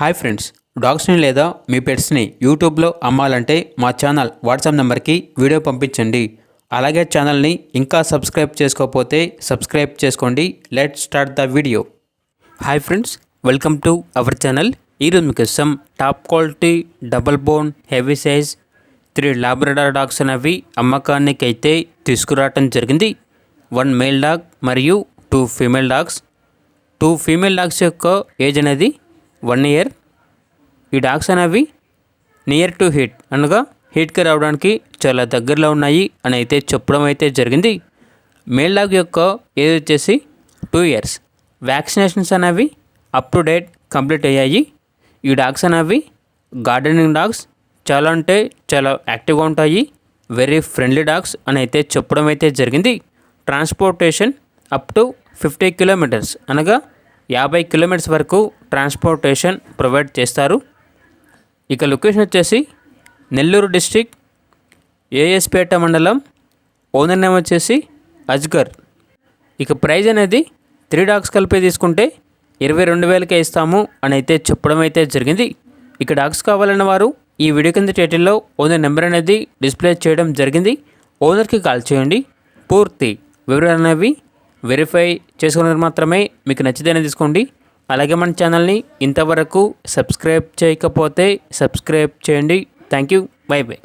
Hi friends, డాగ్స్ని లేదా మీ పెట్స్ని యూట్యూబ్లో అమ్మాలంటే మా ఛానల్ వాట్సాప్ నెంబర్కి వీడియో పంపించండి. అలాగే ఛానల్ని ఇంకా సబ్స్క్రైబ్ చేసుకోకపోతే సబ్స్క్రైబ్ చేసుకోండి. Let start the video. Hi friends, welcome to our channel. ఈరోజు మీకోసం top quality double bone heavy size 3 Labrador dogs అనేవి అమ్మకానికి అయితే తీసుకురావటం జరిగింది. 1 మేల్ డాగ్ మరియు 2 ఫీమేల్ డాగ్స్. 2 ఫీమేల్ డాగ్స్ యొక్క ఏజ్ అనేది 1 ఇయర్. ఈ డాగ్స్ అనేవి నియర్ టు హీట్ అనగా హీట్కి రావడానికి చాలా దగ్గరలో ఉన్నాయి అని అయితే చెప్పడం అయితే జరిగింది. మేల్ డాగ్ యొక్క ఏజ్ వచ్చేసి 2 ఇయర్స్. వ్యాక్సినేషన్స్ అనేవి అప్ టు డేట్ కంప్లీట్ అయ్యాయి. ఈ డాగ్స్ అనేవి గార్డెనింగ్ డాగ్స్, చాలా అంటే చాలా యాక్టివ్గా ఉంటాయి. వెరీ ఫ్రెండ్లీ డాగ్స్ అని అయితే చెప్పడం అయితే జరిగింది. ట్రాన్స్పోర్టేషన్ అప్ టు 50 కిలోమీటర్స్ అనగా 50 కిలోమీటర్స్ వరకు ట్రాన్స్పోర్టేషన్ ప్రొవైడ్ చేస్తారు. ఇక లొకేషన్ వచ్చేసి నెల్లూరు డిస్ట్రిక్ట్, ఏఎస్పేట మండలం. ఓనర్ నేమ్ వచ్చేసి అజ్గర్. ఇక ప్రైజ్ అనేది 3 డాగ్స్ కలిపి తీసుకుంటే 22,000కే ఇస్తాము అని అయితే చెప్పడం అయితే జరిగింది. ఇక డాగ్స్ కావాలన్న వారు ఈ వీడియో కింద టైటిల్లో ఓనర్ నెంబర్ అనేది డిస్ప్లే చేయడం జరిగింది. ఓనర్కి కాల్ చేయండి. పూర్తి వివరాలు అనేవి వెరిఫై చేసుకున్నది మాత్రమే మీకు నచ్చితేనే తీసుకోండి. అలాగే మన ఛానల్ని ఇంతవరకు సబ్స్క్రైబ్ చేయకపోతే సబ్స్క్రైబ్ చేయండి. Thank you. By by.